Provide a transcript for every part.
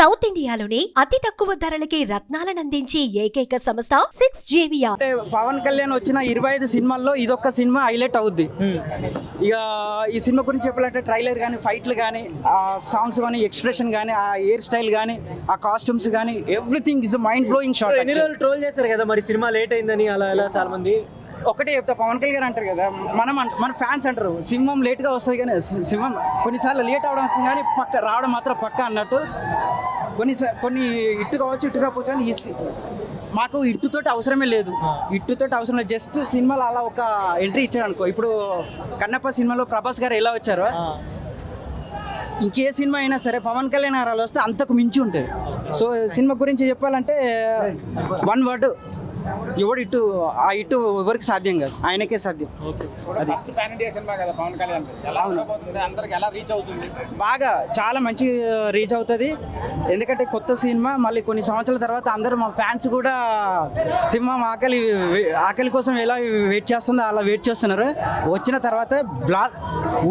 South ఇండియాలోని అతి తక్కువ ధరలకి రత్నాలనందించే ఏకైక సంస్థ 6JVR. అంటే పవన్ కళ్యాణ్ వచ్చిన 25 సినిమాల్లో ఇదొక్క సినిమా హైలైట్ అవుద్ది. ఇక ఈ సినిమా గురించి చెప్పాలంటే ట్రైలర్ కానీ, ఫైట్లు కానీ, ఆ సాంగ్స్ కానీ, ఎక్స్ప్రెషన్ కానీ, ఆ హెయిర్ స్టైల్ కానీ, ఆ కాస్ట్యూమ్స్ కానీ, everything is mind blowing shot. ఎన్ని రోజులు ట్రోల్ చేశారు కదా మరి సినిమా లేట్ అయిందని అలా చాలా మంది. ఒకటే చెప్తా, పవన్ కళ్యాణ్ గారు అంటారు కదా, మన ఫ్యాన్స్ అంటారు సింహం లేట్గా వస్తుంది కానీ సింహం కొన్నిసార్లు లేట్ అవడం వచ్చింది కానీ పక్క రావడం మాత్రం పక్క అన్నట్టు. కొన్ని ఇట్టు కావచ్చు, ఇట్టు కావచ్చు అని మాకు ఇట్టుతోటి అవసరమే లేదు. ఇట్టుతోటి అవసరం లేదు, జస్ట్ సినిమాలో అలా ఒక ఎంట్రీ ఇచ్చాడు అనుకో. ఇప్పుడు కన్నప్ప సినిమాలో ప్రభాస్ గారు ఎలా వచ్చారో, ఇంకే సినిమా అయినా సరే పవన్ కళ్యాణ్ గారు అలా వస్తే అంతకు మించి ఉంటుంది. సో సినిమా గురించి చెప్పాలంటే వన్ వర్డ్, ఎవడు ఇటు ఆ ఇటు ఎవరికి సాధ్యం కాదు, ఆయనకే సాధ్యం. బాగా చాలా మంచి రీచ్ అవుతుంది. ఎందుకంటే కొత్త సినిమా, మళ్ళీ కొన్ని సంవత్సరాల తర్వాత అందరూ మా ఫ్యాన్స్ కూడా సింహం ఆకలి కోసం ఎలా వెయిట్ చేస్తుందో అలా వెయిట్ చేస్తున్నారు. వచ్చిన తర్వాత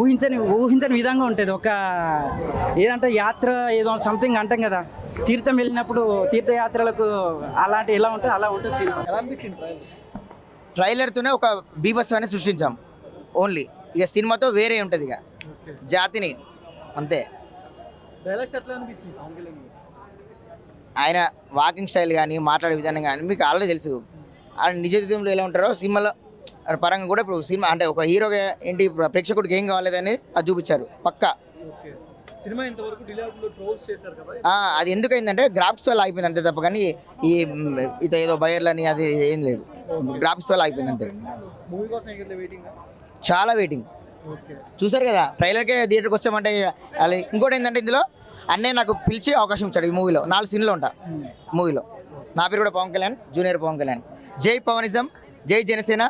ఊహించని విధంగా ఉంటుంది. ఒక ఏదంటే యాత్ర ఏదో సంథింగ్ అంటాం కదా, తీర్థం వెళ్ళినప్పుడు తీర్థయాత్రలకు అలాంటి ఎలా ఉంటుంది అలా ఉంటుంది సినిమా. ట్రైలర్తోనే ఒక బీభత్సాన్ని సృష్టించాం ఓన్లీ. ఇక సినిమాతో వేరే ఉంటుంది, ఇక జాతిని అంతే. ఆయన వాకింగ్ స్టైల్ కానీ, మాట్లాడే విధానం కానీ మీకు ఆల్రెడీ తెలుసు. ఆయన నిజ జీవితంలో ఎలా ఉంటారో సినిమాలో పరంగా కూడా ఇప్పుడు సినిమా అంటే ఒక హీరోగా ఏంటి ప్రేక్షకుడికి ఏం కావాలేదని అది చూపించారు పక్కా. సినిమా ఇంతవరకు డిలే అవుతుందో ట్రోల్స్ చేశారు కదా, అది ఎందుకైందంటే గ్రాఫిక్స్ వల్ల అయిపోయింది అంతే తప్ప, కానీ ఈ ఇత ఏదో బయర్లని అది ఏం లేదు, గ్రాఫిక్స్ వల్ల అయిపోయింది అంతే. మూవీ కోసం వెయిటింగ్, చాలా వెయిటింగ్. చూసారు కదా ట్రైలర్కే థియేటర్కి వచ్చామంటే. అది ఇంకోటి ఏంటంటే ఇందులో అన్నయ్య నాకు పిలిచి అవకాశం ఇచ్చాడు. ఈ మూవీలో 4 సీన్లు ఉంటా మూవీలో. నా పేరు కూడా పవన్ కళ్యాణ్, జూనియర్ పవన్ కళ్యాణ్. జై పవనిజం, జై జనసేన,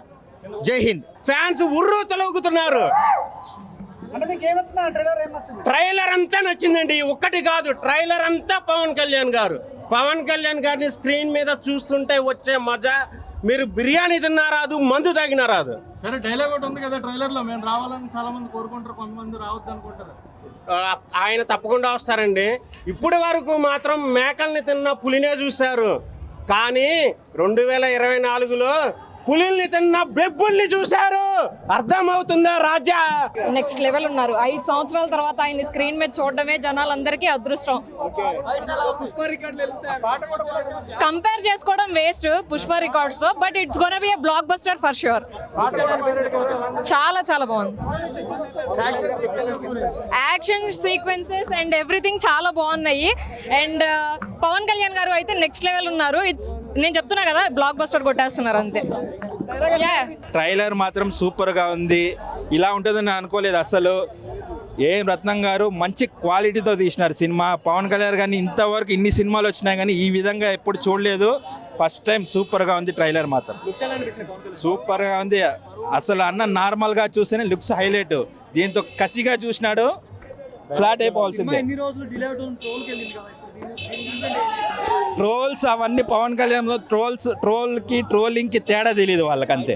జై హింద్. ఫ్యాన్స్ ఉర్రు తొలగుతున్నారు. ట్రైలర్ అంతా నచ్చిందండి, ఒక్కటి కాదు, ట్రైలర్ అంతా పవన్ కళ్యాణ్ గారిని స్క్రీన్ మీద చూస్తుంటే వచ్చే మజా మీరు బిర్యానీ తిన్నా రాదు, మందు తాగినా రాదు. సరే డైలాగ్ ఒకటి ఉంది కదా ట్రైలర్ లో, మేము రావాలని చాలా మంది కోరుకుంటారు, కొంతమంది రావద్దు అనుకుంటారు. ఆయన తప్పకుండా వస్తారండి. ఇప్పటి వరకు మాత్రం మేకల్ని తిన్న పులినే చూశారు, కానీ 2024లో పులిల్ని తిన్న బెబ్బుల్ని చూశారు. అర్థమవుతుందా రాజా? నెక్స్ట్ లెవెల్ ఉన్నారు. 5 సంవత్సరాల తర్వాత ఆయన స్క్రీన్ మీద చూడడమే జనాలందరికీ అదృష్టం. కంపేర్ చేసుకోవడం వేస్ట్ పుష్ప రికార్డ్స్ తో, but it's gonna B a block buster for sure. చాలా చాలా బాగుంది. యాక్షన్ సీక్వెన్సెస్ అండ్ ఎవ్రీథింగ్ చాలా బాగున్నాయి. అండ్ పవన్ కళ్యాణ్ గారు అయితే నెక్స్ట్ లెవెల్ ఉన్నారు. నేను చెప్తున్నా కదా, బ్లాక్ బస్టర్ కొట్టేస్తున్నారు అంతే. ట్రైలర్ మాత్రం సూపర్గా ఉంది. ఇలా ఉంటుందని అనుకోలేదు అసలు. ఏం రత్నం గారు మంచి క్వాలిటీతో తీసినారు సినిమా. పవన్ కళ్యాణ్ గారిని ఇంతవరకు ఇన్ని సినిమాలు వచ్చినాయి కానీ ఈ విధంగా ఎప్పుడు చూడలేదు. ఫస్ట్ టైం సూపర్గా ఉంది. ట్రైలర్ మాత్రం సూపర్గా ఉంది. అసలు అన్న నార్మల్గా చూస్తేనే లుక్స్ హైలైట్. దీంతో కసిగా చూసినాడు, ఫ్లాట్ అయిపోవాల్సిందే. ట్రోల్స్ అవన్నీ పవన్ కళ్యాణ్ ట్రోలింగ్కి తేడా తెలియదు వాళ్ళకంతే.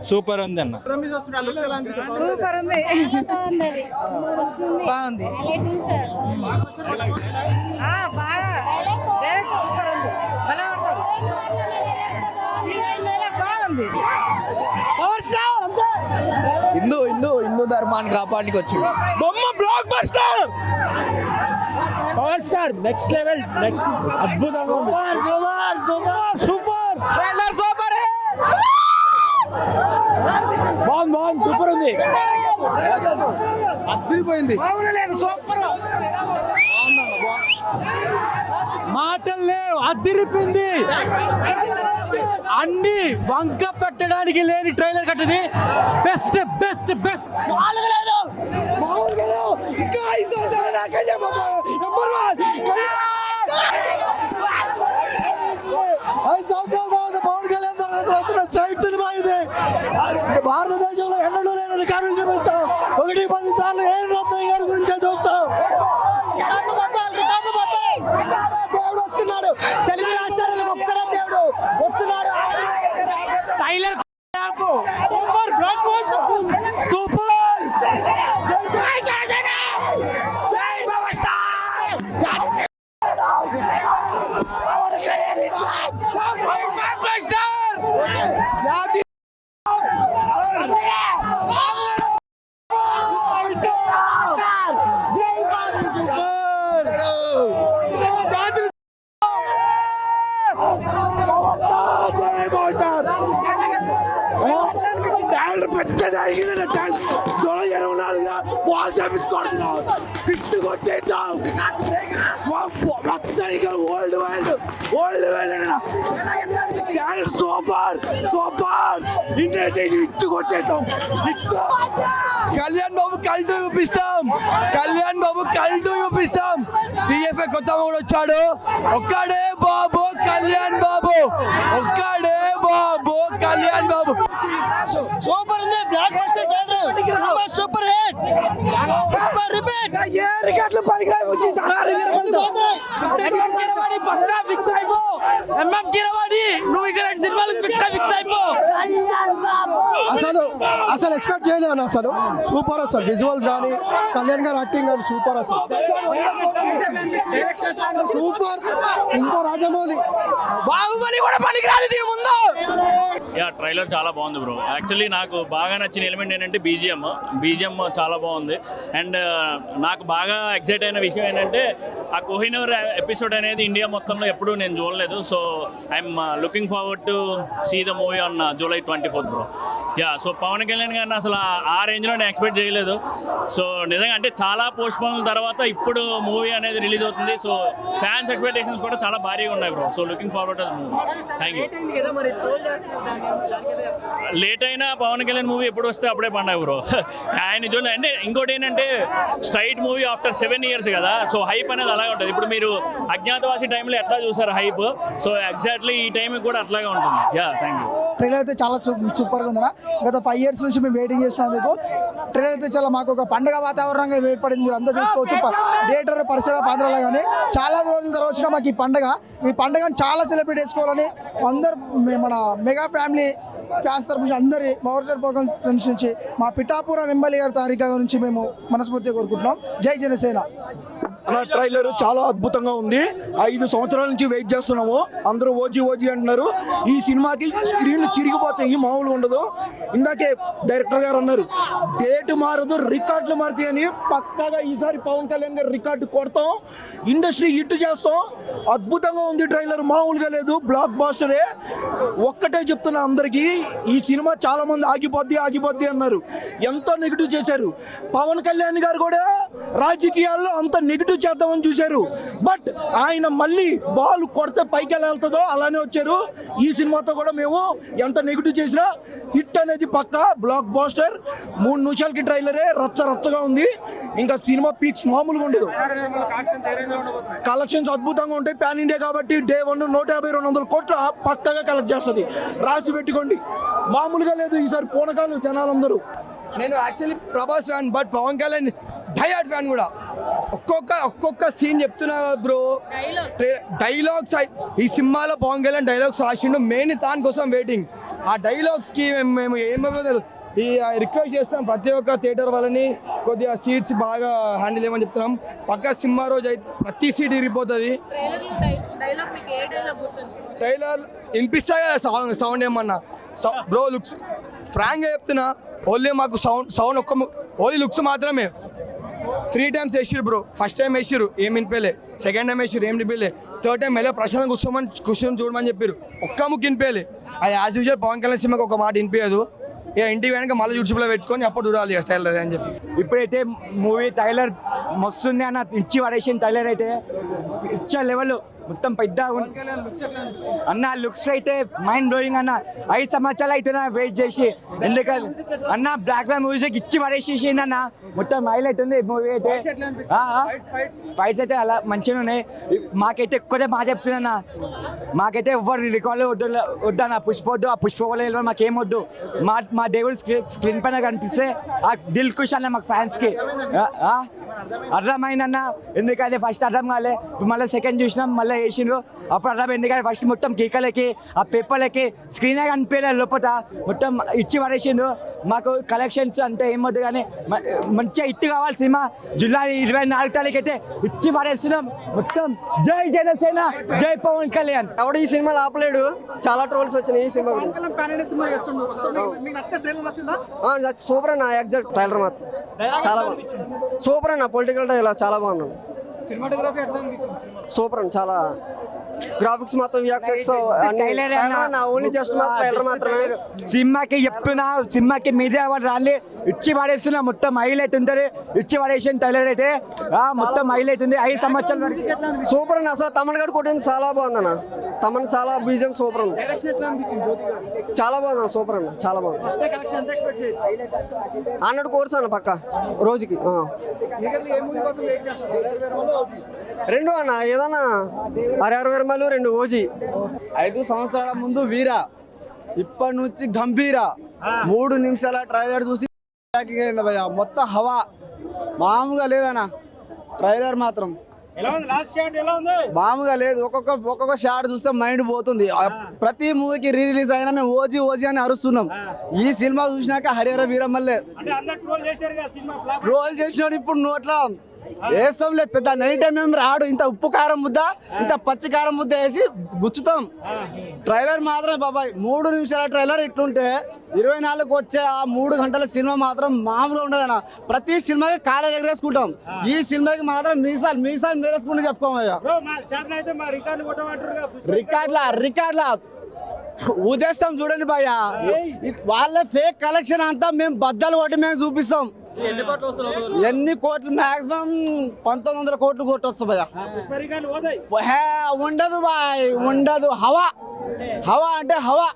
సూపర్ ఉంది అన్న, సూపర్ ఉంది, బాగుంది, సూపర్ ఉంది, బాగుంది. హిందూ ధర్మాన్ని కాపాడికి వచ్చి బొమ్మ block buster. Power star next level, next అద్భుతంగా ఉంది. సూపర్ బాగుంది, సూపర్ ఉంది, అదిరిపోయింది. మాటలు లేవు, అదిరిపోయింది. అన్ని వంక పెట్టడానికి లేని ట్రైలర్ కట్టది. Best best best. ఇంకా 5 సంవత్సరాల పవన్ కళ్యాణ్ వస్తున్న స్ట్రైట్ సినిమా ఇది. భారతదేశంలో ఎన్నడూ లేని రికార్డులు చూపిస్తాం. 1-10 సార్లు ఏ రత్న గారి గురించే చూస్తాం. దేవుడు వస్తున్నాడు, తెలుగు రాష్ట్రాలకు ఒక్కడే దేవుడు వస్తున్నాడు. Trailer super, blockbuster super. జై పవర్ స్టార్. ట్రైలర్ పెద్దది అడిగింది. 2024 బాక్స్ ఆఫీస్ కొడుతున్నాం, పిట్టు కొట్టేసాం మొత్తం. ఇక ఓల్డ్ సూపర్ ఇండస్ట్రీ ఇట్టు కొట్టేసాం. కళ్యాణ్ బాబు కల్టు చూపిస్తాం. టీఎఫ్ఐ కొత్త కూడా వచ్చాడు. ఒక్కడే బాబు కళ్యాణ్ బాబు. సూపర్ ఉంది, blockbuster trailer, super hit, repeat. ఏ రికార్డులు పనికిరాయి పక్కా ఫిక్స్ అయిపో. ఎంఎం కీరవాణి నువ్వు ఇక 2 సినిమాలు పక్కా ఫిక్స్ అయిపో. అసలు ఎక్స్పెక్ట్ చేయలేను. అసలు సూపర్, అసలు విజువల్స్ కానీ కళ్యాణ్ గారు యాక్టింగ్ కానీ సూపర్, అసలు సూపర్. ఇంకో రాజమౌళి బాహుబలి కూడా పనికిరాదు దీని ముందు. ట్రైలర్ చాలా బాగుంది బ్రో. యాక్చువల్లీ నాకు బాగా నచ్చిన ఎలిమెంట్ ఏంటంటే బీజిఎం చాలా బాగుంది. అండ్ నాకు బాగా ఎక్సైట్ అయిన విషయం ఏంటంటే ఆ కోహినూర్ ఎపిసోడ్ అనేది ఇండియా మొత్తంలో ఎప్పుడూ నేను చూడలేదు. So I'm looking forward to see the movie on July 24th bro. So Pawan Kalyan గారిని అసలు ఆ రేంజ్లో నేను ఎక్స్పెక్ట్ చేయలేదు. సో నిజంగా అంటే చాలా పోస్ట్ పోన్ల తర్వాత ఇప్పుడు మూవీ అనేది రిలీజ్ అవుతుంది. సో ఫ్యాన్స్ ఎక్స్పెక్టేషన్స్ కూడా చాలా భారీగా ఉన్నాయి bro. So looking forward to the movie. Thank you. Late అయినా పవన్ కళ్యాణ్ మూవీ ఎప్పుడు వస్తే అప్పుడే పండుగ బ్రో. ఆయన చూడండి. అంటే ఇంకోటి ఏంటంటే స్ట్రైట్ మూవీ ఆఫ్టర్ 7 years కదా. సో హైప్ అనేది అలాగే ఉంటుంది. ఇప్పుడు మీరు అజ్ఞాతవాసి టైంలో ఎట్లా చూసారు హైప్, సో ఎగ్జాక్ట్లీ ఈ టైంకి కూడా అట్లాగే ఉంటుంది. Thank you. ట్రైలర్ అయితే చాలా సూపర్గా ఉందన్న. గత 5 years నుంచి మేము వెయిటింగ్ చేసినందుకు ట్రైలర్ అయితే చాలా మాకు ఒక పండుగ వాతావరణంగా ఏర్పడింది. మీరు అంతా చూసుకోవచ్చు. థియేటర్ పరిసర ప్రాంతాల్లో కానీ చాలా రోజుల తర్వాత వచ్చిన మాకు ఈ పండుగను చాలా సెలబ్రేట్ చేసుకోవాలని అందరు మన మెగా ఫ్యామిలీ ఫ్యాన్స్ తరపు నుంచి అందరి మౌర్జర్ నుంచి మా పిఠాపురం ఎమ్మెల్యే గారి తారీఖు గురించి మేము మనస్ఫూర్తిగా కోరుకుంటున్నాం. జై జనసేన. అన్న ట్రైలర్ చాలా అద్భుతంగా ఉంది. 5 సంవత్సరాల నుంచి వెయిట్ చేస్తున్నాము. అందరూ ఓజీ అంటున్నారు. ఈ సినిమాకి స్క్రీన్లు చిరిగిపోతాయి, మామూలు ఉండదు. ఇందాకే డైరెక్టర్ గారు అన్నారు డేట్ మారదు, రికార్డులు మారుతాయి అని. పక్కాగా ఈసారి పవన్ కళ్యాణ్ గారు రికార్డు కొడతాం, ఇండస్ట్రీ హిట్ చేస్తాం. అద్భుతంగా ఉంది ట్రైలర్, మామూలుగా లేదు, బ్లాక్ బాస్టరే. ఒక్కటే చెప్తున్నా అందరికీ, ఈ సినిమా చాలా మంది ఆగిపోద్ది అన్నారు. ఎంతో నెగిటివ్ చేశారు. పవన్ కళ్యాణ్ గారు కూడా రాజకీయాల్లో అంత నెగిటివ్ చేద్దామని చూశారు. బట్ ఆయన మళ్ళీ బాల్ కొడితే పైకి ఎలా వెళ్తుందో అలానే వచ్చారు. ఈ సినిమాతో కూడా మేము ఎంత నెగిటివ్ చేసినా హిట్ అనేది పక్కా, బ్లాక్ బాస్టర్. 3 నిమిషాలకి ట్రైలరే రచ్చగా ఉంది. ఇంకా సినిమా పీక్స్ మామూలుగా ఉండదు. కలెక్షన్స్ అద్భుతంగా ఉంటాయి. పాన్ ఇండియా కాబట్టి డే 1 150-200 కోట్ల పక్కగా కలెక్ట్ చేస్తుంది. రాసి పెట్టుకోండి, మామూలుగా లేదు ఈసారి పూనకాలు జనాలందరూ. నేను actually Prabhas fan, but Pawan Kalyan diehard fan కూడా. ఒక్కొక్క సీన్ చెప్తున్నా బ్రో. డైలాగ్స్ ఈ సినిమాలో పవన్ కళ్యాణ్ డైలాగ్స్ రాసిండు. మెయిన్ దానికోసం వెయిటింగ్. ఆ డైలాగ్స్కి మేము ఏమేమో ఈ రిక్వెస్ట్ చేస్తాం ప్రతి ఒక్క థియేటర్ వాళ్ళని, కొద్దిగా సీట్స్ బాగా హ్యాండిల్ చేయమని చెప్తున్నాం. పక్కా సినిమా రోజు అయితే ప్రతి సీట్ ఇరిగిపోతుంది. ట్రైలర్ వినిపిస్తాయి కదా సౌండ్ ఏమన్నా బ్రో. లుక్స్ ఫ్రాంక్గా చెప్తున్నా, ఓన్లీ మాకు సౌండ్ ఓన్లీ లుక్స్ మాత్రమే. 3 times వేసిరు బ్రో. ఫస్ట్ టైం వేసిరు, ఏం వినిపించలే. సెకండ్ టైం వేసిరు, ఏం వినిపించలే. థర్డ్ టైం వెళ్ళి ప్రశాంతం కూర్చొని చూడమని చెప్పారు. ఒక్క ముక్కు వినిపించలే. అది యాజ్ యూజువల్ పవన్ కళ్యాణ్ సినిమాకి ఒక మాట వినిపించదు. ఇక ఇంటికి వెనక మళ్ళీ యూట్యూబ్లో పెట్టుకొని అప్పుడు చూడాలి ట్రైలర్ అని చెప్పి. ఇప్పుడైతే మూవీ ట్రైలర్ మస్తుంది అన్న. ఇచ్చి పడేసిన ట్రైలర్ అయితే ఇచ్చే లెవెల్ మొత్తం పెద్ద అన్న. లుక్స్ అయితే మైండ్ బ్లోయింగ్ అన్న. 5 సంవత్సరాలు అవుతున్నా వెయిట్ చేసి. ఎందుకంటే అన్న బ్లాక్ అండ్ మ్యూజిక్ ఇచ్చి పడేసేసింది అన్న. మొత్తం హైలైట్ ఉంది మూవీ అయితే. ఫైట్స్ అయితే అలా మంచిగా ఉన్నాయి. మాకైతే ఎక్కువనే బాగా చెప్తున్నా. మాకైతే ఎవరు రికార్డు వద్దన్న. పుష్పొద్దు, ఆ పుష్ప మాకేమొద్దు. మా దేవుడు స్క్రీన్ పైన కనిపిస్తే ఆ దిల్ ఖుష్ అన్న మాకు ఫ్యాన్స్కి. అర్థమైందన్న. ఎందుకంటే ఫస్ట్ అర్థం కాలే, మళ్ళీ సెకండ్ చూసినాం, మళ్ళీ వేసిండ్రు, అప్పుడు అర్థం. ఎందుకంటే ఫస్ట్ మొత్తం కేకలకి ఆ పేపర్లకి స్క్రీనే కనిపించలే, లోపల మొత్తం ఇచ్చి పడేసిండ్రు. మాకు కలెక్షన్స్ అంతా ఏమొద్దు కానీ మంచిగా ఇట్టు కావాలి సినిమా. July 24 తారీఖు అయితే ఇచ్చి పడేస్తున్నాం మొత్తం. జై జనసేన, జై పవన్ కళ్యాణ్. ఎవడు ఈ సినిమాలో ఆపలేడు. చాలా ట్రోల్స్ వచ్చినాయి ఈ సినిమా. సూపర్ అన్న. ఎగ్జాక్ట్ ట్రైలర్ మాత్రం చాలా సూపర్ అన్న. పొలిటికల్ డైలాగ్ చాలా బాగున్నాను. సూపర్ అన్న. చాలా గ్రాఫిక్స్ మొత్తం విఎఫ్ఎక్స్ ఓన్లీ జస్ట్ ట్రైలర్ మాత్రమే. సినిమాకి చెప్తున్నా, సినిమాకి మీడియా వాళ్ళు రాలి ఇచ్చి పడేస్తున్నా. మొత్తం హైలైట్ ఉంటుంది, ఇచ్చి పడేసిన ట్రైలర్ అయితే మొత్తం హైలైట్ ఉంది. 5 సంవత్సరాల వరకు సూపర్ అన్న. అసలు తమన్ గడు కొట్టింది చాలా బాగుంది అన్న. తమన్ చాలా బీజిఎం సూపర్ ఉంది, చాలా బాగుంది అన్న. సూపర్ అన్న, చాలా బాగుంది. 100 కోర్స్ అన్న పక్క రోజుకి. 2 అన్న, ఏదన్నా 60 రూపాయలు 2 ఓజీ. 5 సంవత్సరాల ముందు వీర, ఇప్పటి నుంచి గంభీర. 3 నిమిషాల ట్రైలర్ చూసి భయ్యా మొత్తం హవా మామూలుగా లేదన్న. ట్రైలర్ మాత్రం మామూలుగా లేదు. ఒక్కొక్క షాట్ చూస్తే మైండ్ పోతుంది. ప్రతి మూవీకి రిలీజ్ అయినా మేము ఓజీ ఓజీ అని అరుస్తున్నాం. ఈ సినిమా చూసినాక హరిహర వీరమల్లే ట్రోల్ చేసినాడు. ఇప్పుడు నోట్ల వేస్తాంలే, పెద్ద నైట్ టైం ఏం రాడు. ఇంత ఉప్పు కారం ముద్ద, ఇంత పచ్చి కారం ముద్ద వేసి గుచ్చుతాం. ట్రైలర్ మాత్రం బాబాయ్ 3 నిమిషాల ట్రైలర్ ఇట్లుంటే 24కు వచ్చే ఆ 3 గంటల సినిమా మాత్రం మామూలుగా ఉండదన్న. ప్రతి సినిమాకి కాలేజ్ ఎగరేసుకుంటాం, ఈ సినిమాకి మాత్రం మీసాలు మేరేసుకుంటూ చెప్పుకోమయ్యా. రికార్డ్లా ఉదేస్తాం చూడండి భయ్యా. వాళ్ళ ఫేక్ కలెక్షన్ అంతా మేము బద్దలు కొట్టి మేము చూపిస్తాం. ఎన్ని కోట్లు, మాక్సిమం 1900 కోట్లు కొట్టొచ్చు భయ్యా. ఉండదు బాయ్, ఉండదు. హవా అంటే హవా.